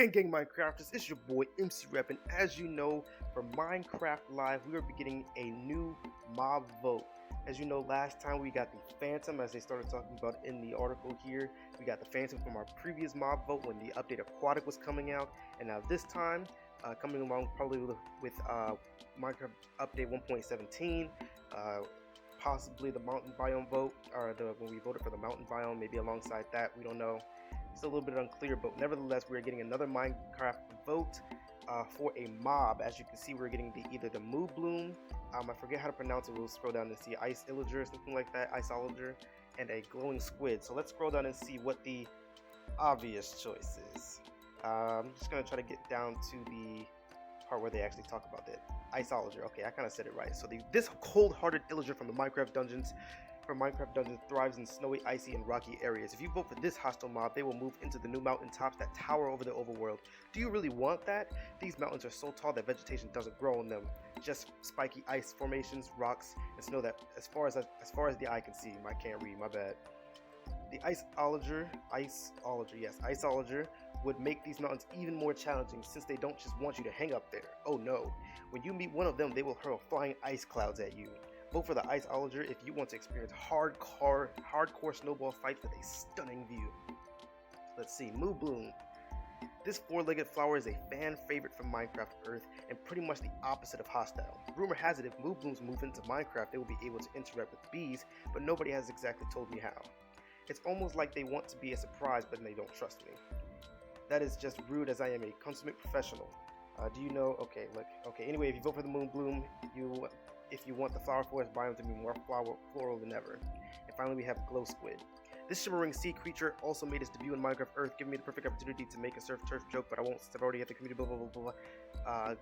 Gang Minecrafters, it's your boy MC Rep, and as you know, for Minecraft Live, we are beginning a new mob vote. As you know, last time we got the Phantom, as they started talking about in the article here. We got the Phantom from our previous mob vote when the update Aquatic was coming out, and now this time, coming along probably with Minecraft update 1.17, possibly the mountain biome vote, or when we voted for the mountain biome, maybe alongside that, we don't know. It's a little bit unclear, but nevertheless, we're getting another Minecraft vote for a mob. As you can see, we're getting either the Moo Bloom, I forget how to pronounce it, we'll scroll down and see Iceologer or something like that, Iceologer, and a glowing squid. So let's scroll down and see what the obvious choice is. I'm just going to try to get down to the part where they actually talk about it. Iceologer, okay, I kind of said it right. So this cold-hearted illager from Minecraft Dungeons thrives in snowy, icy, and rocky areas. If you vote for this hostile mob, they will move into the new mountaintops that tower over the overworld. Do you really want that? These mountains are so tall that vegetation doesn't grow on them. Just spiky ice formations, rocks, and snow that as far as the eye can see. I can't read, my bad. The Iceologer, would make these mountains even more challenging since they don't just want you to hang up there. Oh no, when you meet one of them, they will hurl flying ice clouds at you. Vote for the Iceologer if you want to experience hardcore snowball fights with a stunning view. Let's see, Moo Bloom. This four-legged flower is a fan favorite from Minecraft Earth and pretty much the opposite of hostile. Rumor has it if Moo Blooms move into Minecraft, they will be able to interact with bees, but nobody has exactly told me how. It's almost like they want to be a surprise, but they don't trust me. That is just rude, as I am a consummate professional. Do you know? Okay, look. Okay, anyway, if you vote for the Moo Bloom, if you want the flower forest biome to be more floral than ever. And finally, we have Glow Squid. This shimmering sea creature also made its debut in Minecraft Earth, giving me the perfect opportunity to make a surf turf joke, but I won't. I've already had the community. Blah blah blah blah.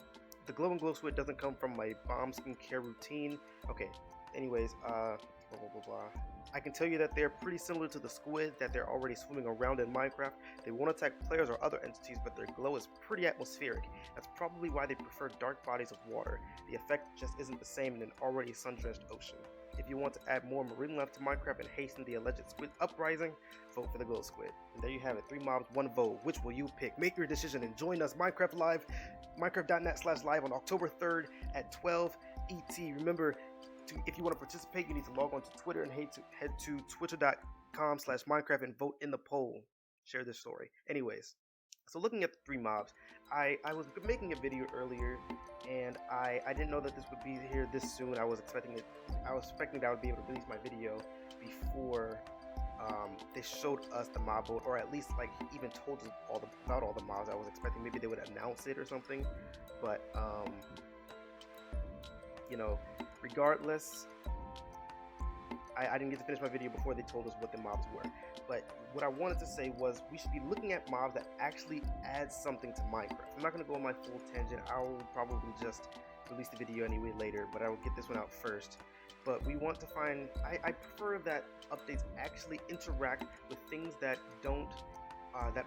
The glow and glow squid doesn't come from my bomb skincare routine. Okay. Anyways, blah blah blah blah. I can tell you that they're pretty similar to the squid that they're already swimming around in Minecraft. They won't attack players or other entities, but their glow is pretty atmospheric. That's probably why they prefer dark bodies of water. The effect just isn't the same in an already sun-drenched ocean. If you want to add more marine life to Minecraft and hasten the alleged squid uprising, vote for the glow squid. And there you have it, 3 mobs, 1 vote. Which will you pick? Make your decision and join us Minecraft Live, minecraft.net/live on October 3rd at 12 ET. Remember, if you want to participate, you need to log on to Twitter and head to twitter.com/Minecraft and vote in the poll. Share this story. Anyways, so looking at the 3 mobs, I was making a video earlier, and I didn't know that this would be here this soon. I was expecting that I would be able to release my video before they showed us the mob vote, or at least like even told us about all the mobs. I was expecting maybe they would announce it or something, but you know. Regardless, I didn't get to finish my video before they told us what the mobs were. But what I wanted to say was we should be looking at mobs that actually add something to Minecraft. I'm not going to go on my full tangent. I will probably just release the video anyway later, but I will get this one out first. But we want to find, I prefer that updates actually interact with things that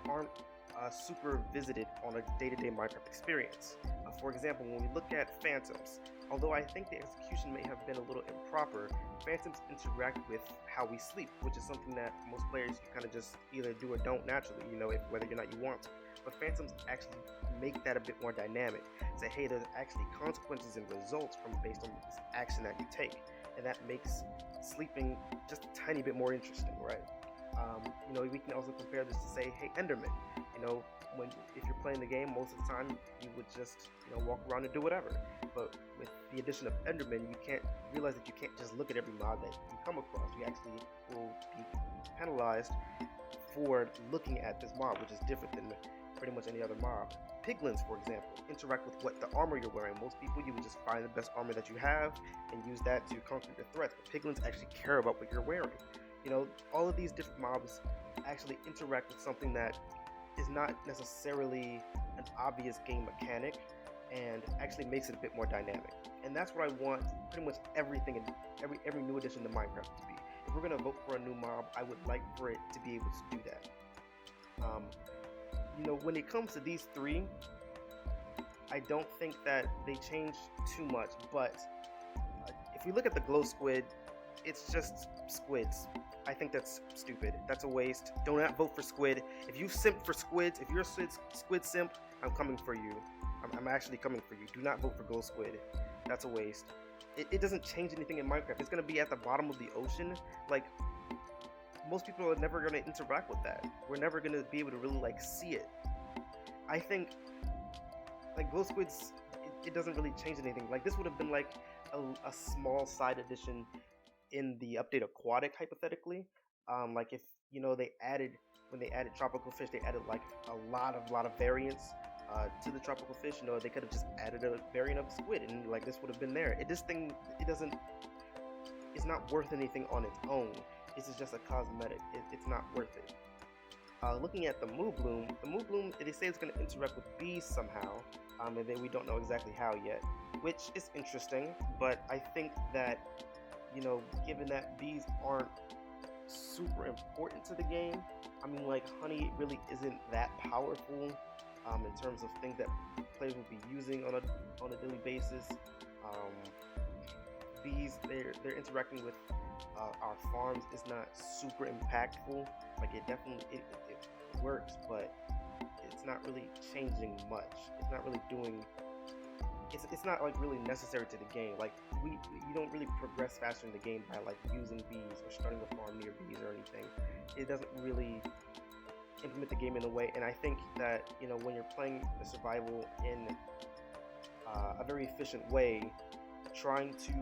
aren't super visited on a day-to-day Minecraft experience. For example, when we look at phantoms, although I think the execution may have been a little improper, phantoms interact with how we sleep, which is something that most players you kind of just either do or don't naturally, whether or not you want to. But phantoms actually make that a bit more dynamic. Say, hey, there's actually consequences and results based on this action that you take, and that makes sleeping just a tiny bit more interesting, right? We can also compare this to say, hey, Enderman. If you're playing the game, most of the time you would just walk around and do whatever. But with the addition of Enderman, you can't realize that you can't just look at every mob that you come across. You actually will be penalized for looking at this mob, which is different than pretty much any other mob. Piglins, for example, interact with what the armor you're wearing. Most people, you would just find the best armor that you have and use that to conquer the threats. But piglins actually care about what you're wearing. All of these different mobs actually interact with something that is not necessarily an obvious game mechanic and actually makes it a bit more dynamic. And that's what I want pretty much everything in every new addition to Minecraft to be. If we're going to vote for a new mob, I would like for it to be able to do that. When it comes to these 3, I don't think that they change too much, but if we look at the glow squid, it's just squids. I think that's stupid. That's a waste. Do not vote for squid. If you simp for squids, if you're a squid simp, I'm coming for you. I'm actually coming for you. Do not vote for ghost squid. That's a waste. It doesn't change anything in Minecraft. It's gonna be at the bottom of the ocean. Like, most people are never gonna interact with that. We're never gonna be able to really like see it. I think like ghost squids, it doesn't really change anything. Like, this would have been like a small side addition in the update aquatic, hypothetically. Like, if they added, when they added tropical fish, they added like a lot of variants to the tropical fish. They could have just added a variant of squid, and like this would have been there. It's not worth anything on its own. This is just a cosmetic. It's not worth it. Looking at the Moobloom, they say it's going to interact with bees somehow, and then we don't know exactly how yet, which is interesting. But I think that, given that bees aren't super important to the game, I mean, like, honey really isn't that powerful in terms of things that players will be using on a daily basis. Bees, they're interacting with our farms is not super impactful. Like, it definitely it works, but it's not really changing much. It's not really doing. It's not like really necessary to the game. Like, you don't really progress faster in the game by like using bees or starting a farm near bees or anything. It doesn't really implement the game in a way. And I think that when you're playing the survival in a very efficient way, trying to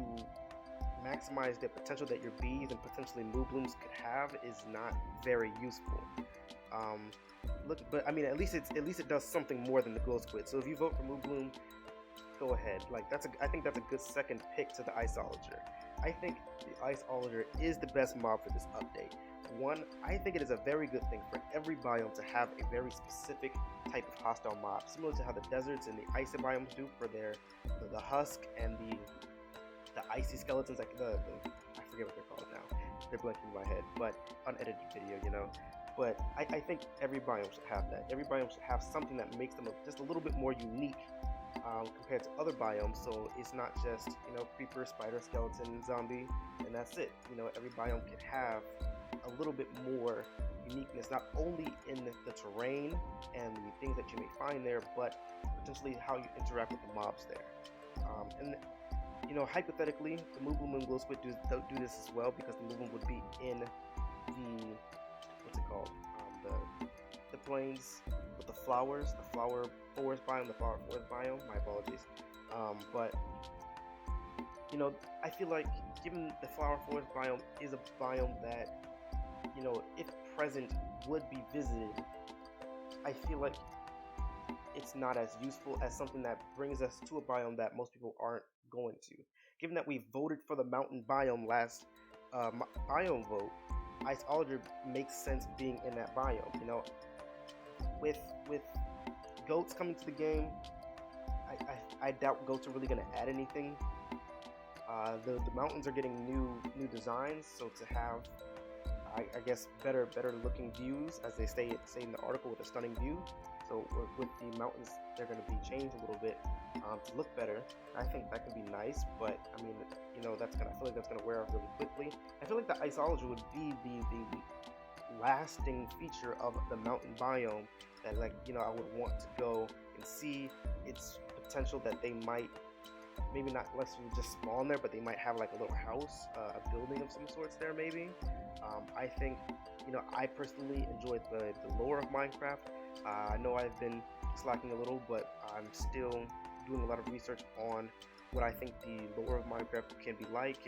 maximize the potential that your bees and potentially Mooblooms could have is not very useful. But I mean, at least it does something more than the glow squid. So if you vote for Moobloom, go ahead. Like, I think that's a good second pick to the Iceologer. I think the Iceologer is the best mob for this update. One, I think it is a very good thing for every biome to have a very specific type of hostile mob, similar to how the deserts and the icy biomes do for the husk and the icy skeletons. Like I forget what they're called now. They're blanking in my head, but unedited video, But I think every biome should have that. Every biome should have something that makes them just a little bit more unique compared to other biomes. So it's not just creeper, spider, skeleton, zombie, and that's it. Every biome can have a little bit more uniqueness, not only in the terrain and the things that you may find there, but potentially how you interact with the mobs there. And hypothetically, the Moobloom and glow squid do this as well, because the Moobloom would be in the the plains with the flowers, the flower forest biome, my apologies. But I feel like, given the flower forest biome is a biome that if present would be visited, I feel like it's not as useful as something that brings us to a biome that most people aren't going to. Given that we voted for the mountain biome last biome vote, Iceologer makes sense being in that biome. With goats coming to the game, I doubt goats are really going to add anything. The mountains are getting new designs, so to have I guess better looking views, as they say in the article, with a stunning view. So with the mountains, they're going to be changed a little bit to look better. I think that could be nice, but I mean, I feel like that's going to wear off really quickly. I feel like the Iceologer would be the lasting feature of the mountain biome that, like, I would want to go and see its potential, that they might maybe not necessarily just spawn there, but they might have like a little house, a building of some sorts there maybe. I think, I personally enjoyed the lore of Minecraft. I know I've been slacking a little, but I'm still doing a lot of research on what I think the lore of Minecraft can be like,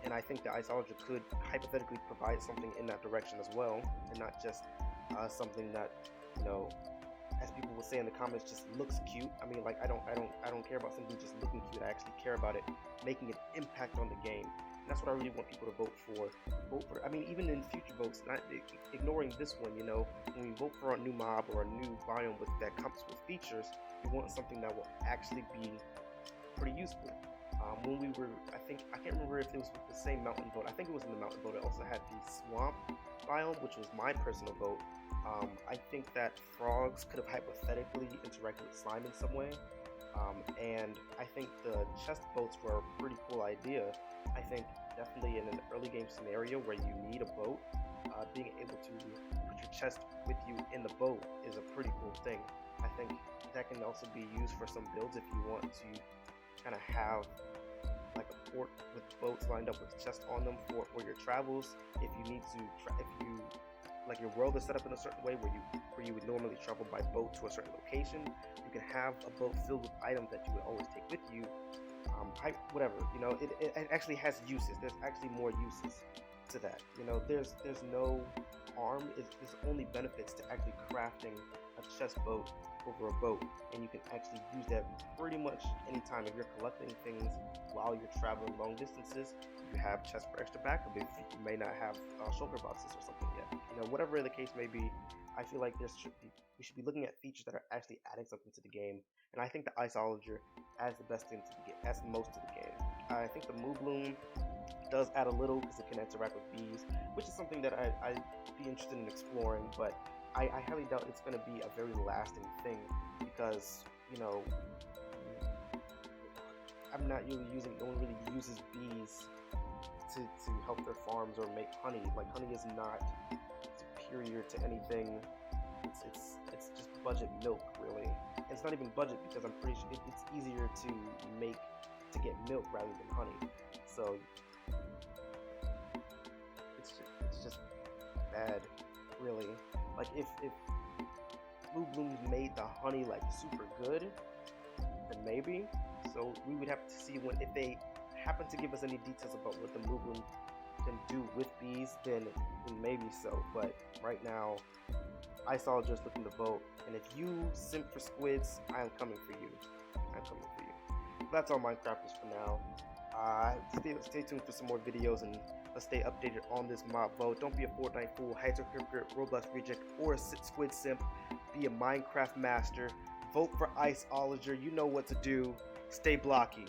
and I think the Iceologer could hypothetically provide something in that direction as well, and not just something that, as people will say in the comments, just looks cute. I mean, like, I don't care about something just looking cute. I actually care about it making an impact on the game. And that's what I really want people to vote for. I mean, even in future votes, not ignoring this one. When we vote for a new mob or a new biome that comes with features, we want something that will actually be pretty useful. When we were, I can't remember if it was with the same mountain vote. I think it was in the mountain vote. It also had the swamp biome, which was my personal vote. I think that frogs could have hypothetically interacted with slime in some way. And I think the chest boats were a pretty cool idea. I think definitely in an early game scenario where you need a boat, being able to put your chest with you in the boat is a pretty cool thing. I think that can also be used for some builds if you want to kind of have like a port with boats lined up with chests on them for your travels. If you need to, if you like your world is set up in a certain way where you would normally travel by boat to a certain location, you can have a boat filled with items that you would always take with you. Whatever, you know, it actually has uses. There's actually more uses to that. You know, there's no harm. There's only benefits to actually crafting a chest boat over a boat, and you can actually use that pretty much anytime. If you're collecting things while you're traveling long distances, you have chests for extra backup if you may not have shulker boxes or something yet. You know, whatever the case may be, I feel like we should be looking at features that are actually adding something to the game, and I think the Iceologer adds the best thing to the game, adds most to the game. I think the Moo Bloom does add a little because it can interact with bees, which is something that I'd be interested in exploring, but I highly doubt it's going to be a very lasting thing because, you know, I'm not really no one really uses bees to help their farms or make honey. Like, honey is not superior to anything. It's just budget milk, really. It's not even budget because I'm pretty sure it's easier to get milk rather than honey. So it's just bad, really. Like, if Blue Blooms made the honey like super good, then maybe. So we would have to see if they happen to give us any details about what the Blue Bloom can do with bees, then maybe so. But right now, Iceologer is looking to vote, and if you simp for squids, I'm coming for you. I'm coming for you. That's all Minecrafters for now. Stay tuned for some more videos, and let's stay updated on this mob vote. Don't be a Fortnite fool, hypercript, Roblox reject, or a squid simp. Be a Minecraft master. Vote for Iceologer. You know what to do. Stay blocky.